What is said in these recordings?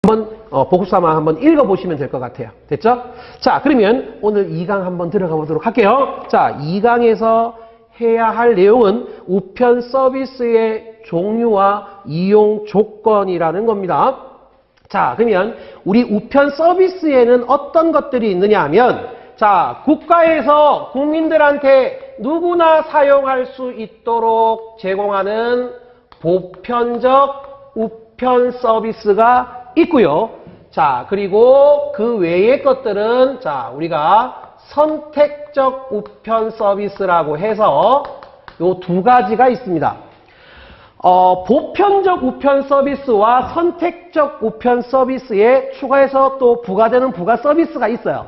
한번 복습삼아 한번 읽어보시면 될 것 같아요. 됐죠? 자, 그러면 오늘 2강 한번 들어가 보도록 할게요. 자, 2강에서 해야 할 내용은 우편 서비스의 종류와 이용 조건이라는 겁니다. 자, 그러면 우리 우편 서비스에는 어떤 것들이 있느냐 하면, 자, 국가에서 국민들한테 누구나 사용할 수 있도록 제공하는 보편적 우편 서비스가 있고요. 자, 그리고 그 외의 것들은, 자, 우리가 선택적 우편 서비스라고 해서 요 두 가지가 있습니다. 보편적 우편 서비스와 선택적 우편 서비스에 추가해서 또 부과되는 부가 서비스가 있어요.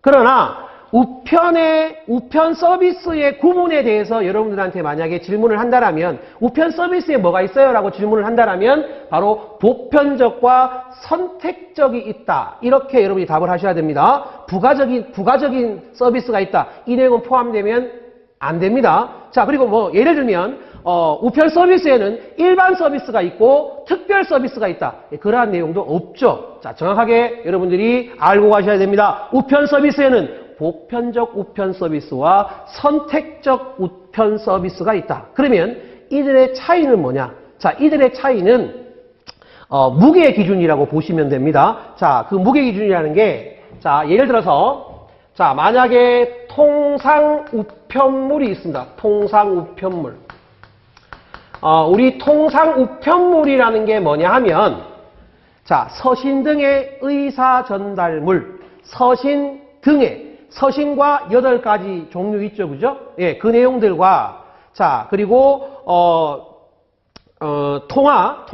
그러나 우편 서비스의 구분에 대해서 여러분들한테 만약에 질문을 한다라면 우편 서비스에 뭐가 있어요? 라고 질문을 한다라면 바로 보편적과 선택적이 있다. 이렇게 여러분이 답을 하셔야 됩니다. 부가적인 서비스가 있다. 이 내용은 포함되면 안 됩니다. 자, 그리고 뭐 예를 들면 우편 서비스에는 일반 서비스가 있고 특별 서비스가 있다. 그러한 내용도 없죠. 자, 정확하게 여러분들이 알고 가셔야 됩니다. 우편 서비스에는 보편적 우편 서비스와 선택적 우편 서비스가 있다. 그러면 이들의 차이는 뭐냐? 자, 이들의 차이는 무게 기준이라고 보시면 됩니다. 자, 그 무게 기준이라는 게, 자, 예를 들어서, 자, 만약에 통상 우편물이 있습니다. 통상 우편물. 우리 통상 우편물이라는 게 뭐냐 하면, 자, 서신 등의 의사 전달물, 서신 등의 서신과 8가지 종류 있죠, 그죠? 예, 그 내용들과, 자, 그리고, 통화,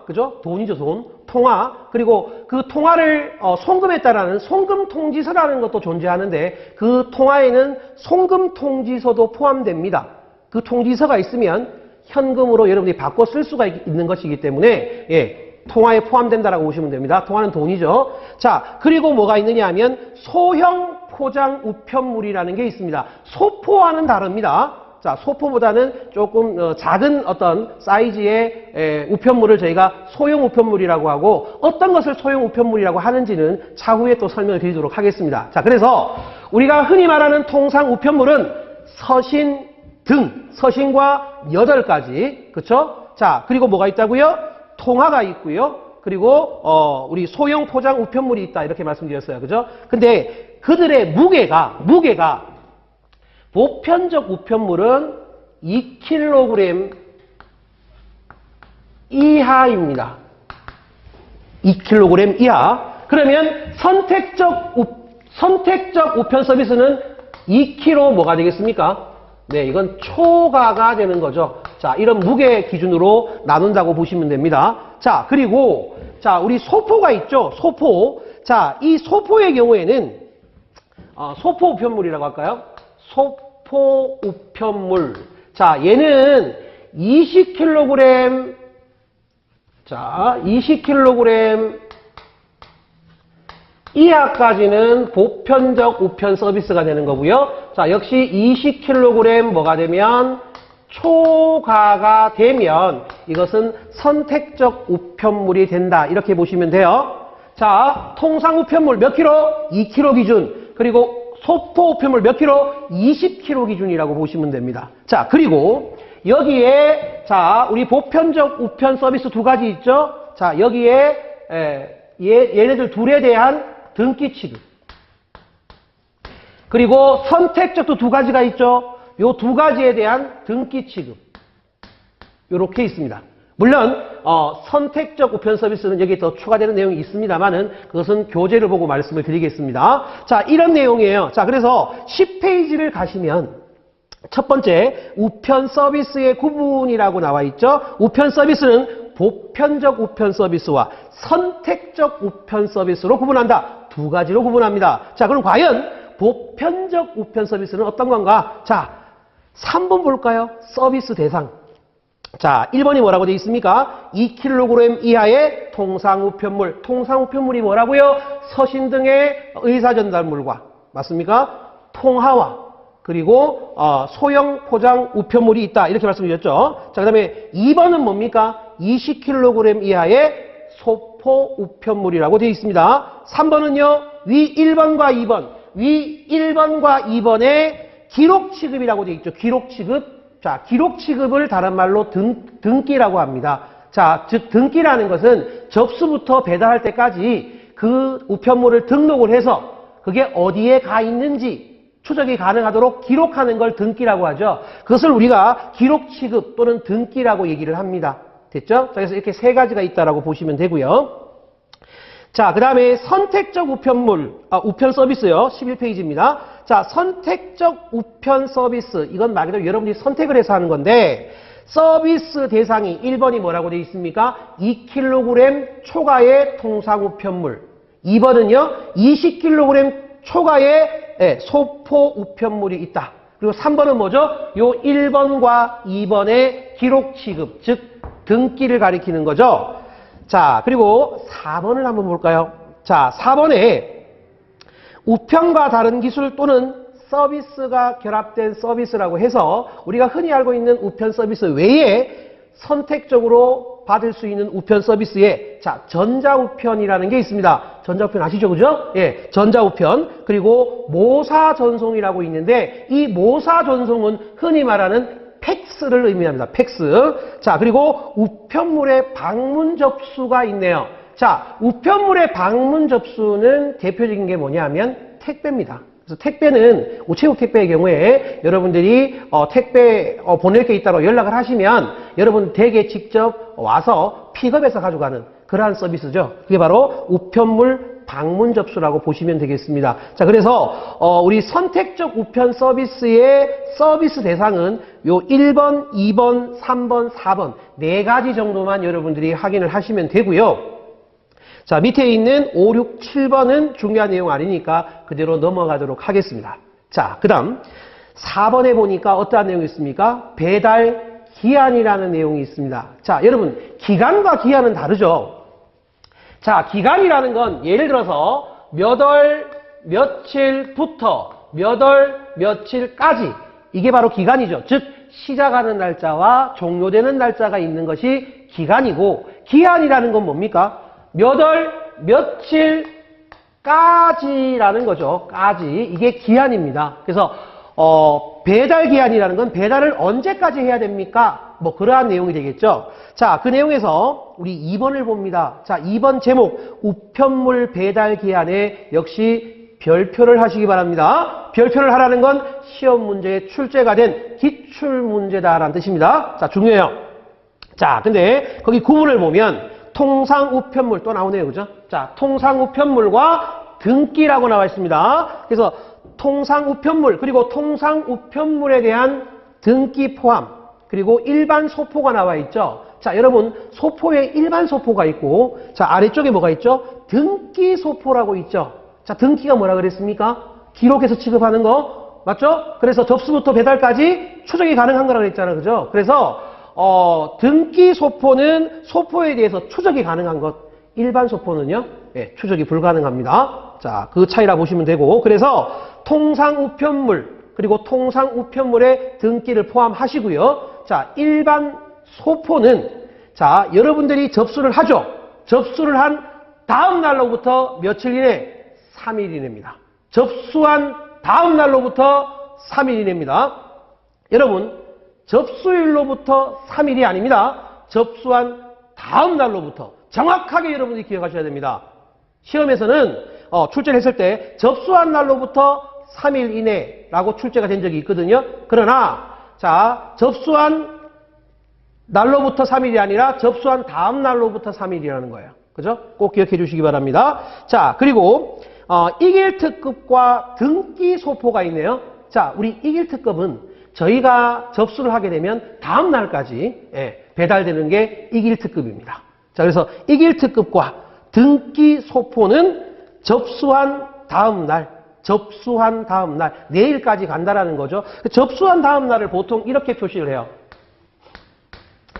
그죠? 돈이죠, 돈. 통화. 그리고 그 통화를, 송금했다라는 송금 통지서라는 것도 존재하는데, 그 통화에는 송금 통지서도 포함됩니다. 그 통지서가 있으면 현금으로 여러분들이 바꿔 쓸 수가 있는 것이기 때문에, 예. 통화에 포함된다라고 보시면 됩니다. 통화는 돈이죠. 자, 그리고 뭐가 있느냐 하면 소형 포장 우편물이라는 게 있습니다. 소포와는 다릅니다. 자, 소포보다는 조금 작은 어떤 사이즈의 우편물을 저희가 소형 우편물이라고 하고 어떤 것을 소형 우편물이라고 하는지는 차후에 또 설명을 드리도록 하겠습니다. 자, 그래서 우리가 흔히 말하는 통상 우편물은 서신 등, 서신과 8가지, 그렇죠? 자, 그리고 뭐가 있다고요? 통화가 있고요. 그리고 우리 소형 포장 우편물이 있다 이렇게 말씀드렸어요. 그죠? 근데 그들의 무게가 보편적 우편물은 2kg 이하입니다. 2kg 이하. 그러면 선택적 우편 서비스는 2kg 뭐가 되겠습니까? 네, 이건 초가가 되는 거죠. 자, 이런 무게 기준으로 나눈다고 보시면 됩니다. 자, 그리고, 자, 우리 소포가 있죠? 소포. 자, 이 소포의 경우에는, 소포 우편물이라고 할까요? 소포 우편물. 자, 얘는 20kg, 자, 20kg 이하까지는 보편적 우편 서비스가 되는 거고요. 자, 역시 20kg 뭐가 되면 초가가 되면 이것은 선택적 우편물이 된다. 이렇게 보시면 돼요. 자, 통상 우편물 몇 킬로? 2kg 기준. 그리고 소포 우편물 몇 킬로? 20kg 기준이라고 보시면 됩니다. 자, 그리고 여기에 자, 우리 보편적 우편 서비스 두 가지 있죠? 자, 여기에 얘네들 둘에 대한 등기 취급. 그리고 선택적도 두 가지가 있죠. 요 두 가지에 대한 등기 취급. 요렇게 있습니다. 물론 선택적 우편 서비스는 여기에 더 추가되는 내용이 있습니다만은 그것은 교재를 보고 말씀을 드리겠습니다. 자, 이런 내용이에요. 자, 그래서 10페이지를 가시면 첫 번째 우편 서비스의 구분이라고 나와 있죠. 우편 서비스는 보편적 우편 서비스와 선택적 우편 서비스로 구분한다. 두 가지로 구분합니다. 자, 그럼 과연 보편적 우편 서비스는 어떤 건가? 자, 3번 볼까요? 서비스 대상. 자, 1번이 뭐라고 되어 있습니까? 2kg 이하의 통상 우편물. 통상 우편물이 뭐라고요? 서신 등의 의사 전달물과 맞습니까? 통화와 그리고 소형 포장 우편물이 있다. 이렇게 말씀드렸죠. 자, 그다음에 2번은 뭡니까? 20kg 이하의 소포 우편물이라고 되어 있습니다. 3번은요. 위 1번과 2번. 위 1번과 2번에 기록 취급이라고 되어 있죠. 기록 취급. 자, 기록 취급을 다른 말로 등기라고 합니다. 자, 즉 등기라는 것은 접수부터 배달할 때까지 그 우편물을 등록을 해서 그게 어디에 가 있는지 추적이 가능하도록 기록하는 걸 등기라고 하죠. 그것을 우리가 기록 취급 또는 등기라고 얘기를 합니다. 됐죠? 그래서 이렇게 세 가지가 있다라고 보시면 되고요. 자, 그 다음에 선택적 우편물, 우편 서비스요. 11페이지입니다. 자, 선택적 우편 서비스. 이건 말 그대로 여러분들이 선택을 해서 하는 건데, 서비스 대상이 1번이 뭐라고 되어 있습니까? 2kg 초과의 통상 우편물. 2번은요, 20kg 초과의 소포 우편물이 있다. 그리고 3번은 뭐죠? 요 1번과 2번의 기록 취급, 즉 등기를 가리키는 거죠. 자, 그리고 4번을 한번 볼까요? 자, 4번에 우편과 다른 기술 또는 서비스가 결합된 서비스라고 해서 우리가 흔히 알고 있는 우편 서비스 외에 선택적으로 받을 수 있는 우편 서비스에 자, 전자우편이라는 게 있습니다. 전자우편 아시죠? 그죠? 예, 전자우편. 그리고 모사전송이라고 있는데 이 모사전송은 흔히 말하는 팩스를 의미합니다. 팩스. 자, 그리고 우편물의 방문 접수가 있네요. 자, 우편물의 방문 접수는 대표적인 게 뭐냐면 택배입니다. 그래서 택배는 우체국 택배의 경우에 여러분들이 택배 보낼 게 있다고 연락을 하시면 여러분 댁에 직접 와서 픽업해서 가져가는 그러한 서비스죠. 그게 바로 우편물 방문 접수라고 보시면 되겠습니다. 자, 그래서 우리 선택적 우편 서비스의 서비스 대상은 요 1번, 2번, 3번, 4번 네 가지 정도만 여러분들이 확인을 하시면 되고요. 자, 밑에 있는 5, 6, 7번은 중요한 내용 아니니까 그대로 넘어가도록 하겠습니다. 자, 그 다음 4번에 보니까 어떠한 내용이 있습니까? 배달 기한이라는 내용이 있습니다. 자, 여러분 기간과 기한은 다르죠. 자, 기간이라는 건 예를 들어서 몇 월 며칠부터 몇 월 며칠까지 이게 바로 기간이죠. 즉 시작하는 날짜와 종료되는 날짜가 있는 것이 기간이고 기한이라는 건 뭡니까? 몇 월 며칠까지라는 거죠. 까지. 이게 기한입니다. 그래서 배달 기한이라는 건 배달을 언제까지 해야 됩니까? 뭐 그러한 내용이 되겠죠. 자, 그 내용에서 우리 2번을 봅니다. 자, 2번 제목 우편물 배달 기한에 역시 별표를 하시기 바랍니다. 별표를 하라는 건 시험 문제에 출제가 된 기출 문제다라는 뜻입니다. 자, 중요해요. 자, 근데 거기 구문을 보면 통상 우편물 또 나오네요. 그죠? 자, 통상 우편물과 등기라고 나와 있습니다. 그래서 통상 우편물 그리고 통상 우편물에 대한 등기 포함 그리고 일반 소포가 나와 있죠. 자, 여러분 소포에 일반 소포가 있고 자, 아래쪽에 뭐가 있죠? 등기 소포라고 있죠. 자, 등기가 뭐라 그랬습니까? 기록해서 취급하는 거 맞죠? 그래서 접수부터 배달까지 추적이 가능한 거라고 했잖아요. 그죠? 그래서 등기 소포는 소포에 대해서 추적이 가능한 것, 일반 소포는요, 예, 추적이 불가능합니다. 자, 그 차이라 보시면 되고, 그래서 통상 우편물, 그리고 통상 우편물의 등기를 포함하시고요. 자, 일반 소포는, 자, 여러분들이 접수를 하죠. 접수를 한 다음 날로부터 며칠 이내? 3일 이내입니다. 접수한 다음 날로부터 3일 이내입니다. 여러분, 접수일로부터 3일이 아닙니다. 접수한 다음 날로부터 정확하게 여러분들이 기억하셔야 됩니다. 시험에서는 출제를 했을 때 접수한 날로부터 3일 이내라고 출제가 된 적이 있거든요. 그러나 자, 접수한 날로부터 3일이 아니라 접수한 다음 날로부터 3일이라는 거예요. 그죠? 꼭 기억해 주시기 바랍니다. 자, 그리고 이길특급과 등기 소포가 있네요. 자, 우리 이길특급은 저희가 접수를 하게 되면 다음 날까지 배달되는 게 이길특급입니다. 자, 그래서 이길특급과 등기 소포는 접수한 다음 날, 내일까지 간다라는 거죠. 접수한 다음 날을 보통 이렇게 표시를 해요.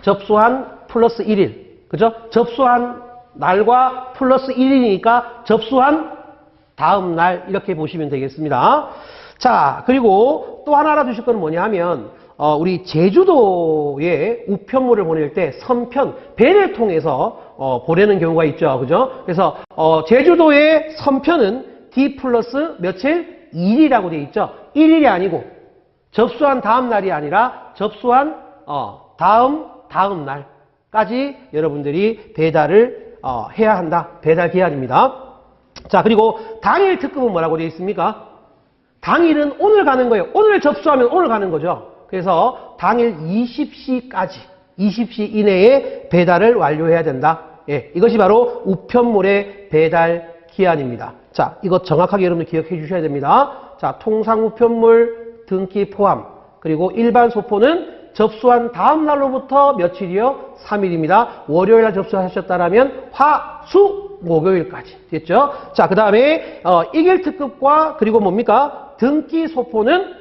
접수한 플러스 1일. 그죠? 접수한 날과 플러스 1일이니까 접수한 다음 날 이렇게 보시면 되겠습니다. 자, 그리고 또 하나 알아두실 건 뭐냐 하면 우리 제주도에 우편물을 보낼 때 선편, 배를 통해서 보내는 경우가 있죠. 그죠? 그래서 제주도의 선편은 D 플러스 며칠? 2일이라고 되어 있죠. 1일이 아니고 접수한 다음 날이 아니라 접수한 다음 날까지 여러분들이 배달을 해야 한다. 배달 기한입니다. 자, 그리고 당일 특급은 뭐라고 되어 있습니까? 당일은 오늘 가는 거예요. 오늘 접수하면 오늘 가는 거죠. 그래서 당일 20시까지, 20시 이내에 배달을 완료해야 된다. 예, 이것이 바로 우편물의 배달 기한입니다. 자, 이거 정확하게 여러분들 기억해 주셔야 됩니다. 자, 통상 우편물 등기 포함, 그리고 일반 소포는 접수한 다음 날로부터 며칠이요? 3일입니다. 월요일 날 접수하셨다면 화, 수, 목요일까지. 됐죠? 자, 그 다음에, 일일 특급과, 그리고 뭡니까? 등기 소포는,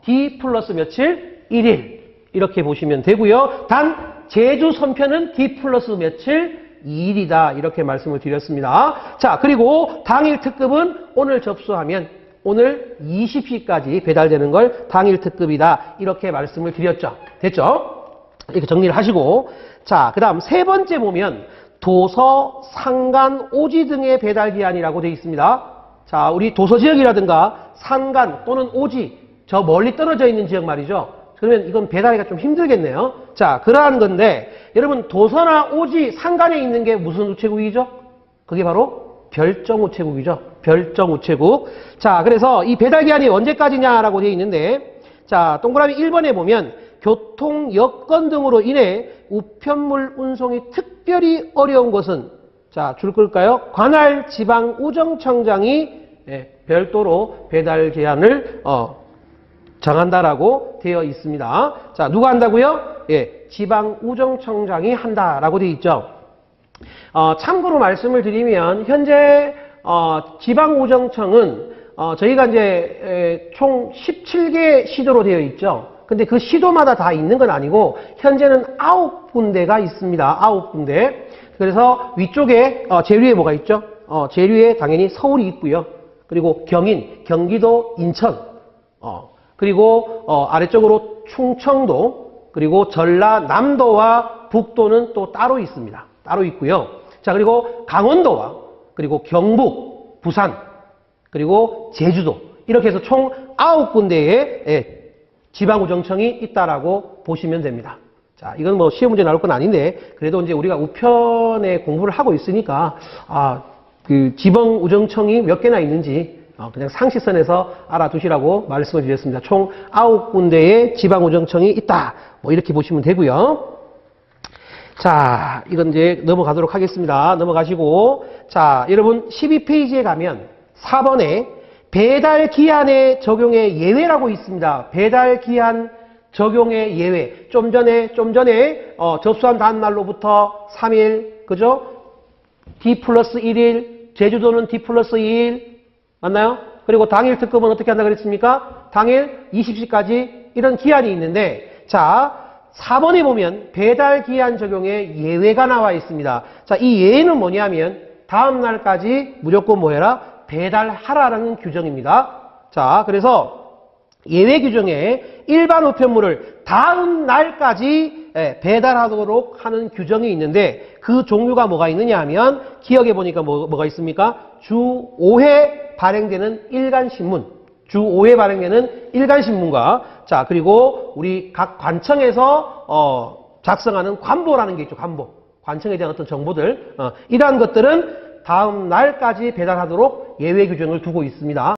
D 플러스 며칠? 1일. 이렇게 보시면 되고요. 단, 제주 선편은 D 플러스 며칠? 2일이다. 이렇게 말씀을 드렸습니다. 자, 그리고 당일 특급은 오늘 접수하면 오늘 20시까지 배달되는 걸 당일 특급이다. 이렇게 말씀을 드렸죠. 됐죠? 이렇게 정리를 하시고. 자, 그 다음 세 번째 보면 도서, 상간, 오지 등의 배달 기한이라고 되어 있습니다. 자, 우리 도서 지역이라든가 상간 또는 오지, 저 멀리 떨어져 있는 지역 말이죠. 그러면 이건 배달하기가 좀 힘들겠네요. 자, 그러한 건데 여러분 도서나 오지, 상간에 있는 게 무슨 우체국이죠? 그게 바로 별정 우체국이죠. 별정 우체국. 자, 그래서 이 배달 기한이 언제까지냐라고 되어 있는데, 자, 동그라미 1번에 보면 교통 여건 등으로 인해 우편물 운송이 특별히 어려운 것은, 자, 줄 끌까요? 관할 지방 우정청장이 별도로 배달 기한을 정한다라고 되어 있습니다. 자, 누가 한다고요? 예, 지방 우정청장이 한다라고 되어 있죠. 참고로 말씀을 드리면 현재 지방우정청은 저희가 이제 총 17개 시도로 되어 있죠. 근데 그 시도마다 다 있는 건 아니고 현재는 9군데가 있습니다. 9군데. 그래서 위쪽에 제류에 뭐가 있죠? 제류에 당연히 서울이 있고요. 그리고 경인, 경기도, 인천, 그리고 아래쪽으로 충청도, 그리고 전라남도와 북도는 또 따로 있습니다. 따로 있고요. 자, 그리고 강원도와 그리고 경북, 부산, 그리고 제주도 이렇게 해서 총 9군데의 지방우정청이 있다라고 보시면 됩니다. 자, 이건 뭐 시험 문제 나올 건 아닌데 그래도 이제 우리가 우편에 공부를 하고 있으니까 그 지방우정청이 몇 개나 있는지 그냥 상식선에서 알아두시라고 말씀을 드렸습니다. 총 9군데의 지방우정청이 있다. 뭐 이렇게 보시면 되고요. 자, 이건 이제 넘어가도록 하겠습니다. 넘어가시고. 자, 여러분 12페이지에 가면 4번에 배달 기한의 적용의 예외라고 있습니다. 배달 기한 적용의 예외. 좀 전에 접수한 다음 날로부터 3일, 그죠? D 플러스 1일, 제주도는 D 플러스 2일, 맞나요? 그리고 당일 특급은 어떻게 한다 그랬습니까? 당일 20시까지 이런 기한이 있는데, 자, 4번에 보면 배달 기한 적용에 예외가 나와 있습니다. 자, 이 예외는 뭐냐면 다음 날까지 무조건 뭐 해라? 배달하라는 규정입니다. 자, 그래서 예외 규정에 일반 우편물을 다음 날까지 배달하도록 하는 규정이 있는데 그 종류가 뭐가 있느냐 하면 기억해 보니까 뭐가 있습니까? 주 5회 발행되는 일간신문. 주 5회 발행되는 일간신문과 자, 그리고 우리 각 관청에서 작성하는 관보라는 게 있죠. 관보. 관청에 대한 어떤 정보들. 이러한 것들은 다음 날까지 배달하도록 예외 규정을 두고 있습니다.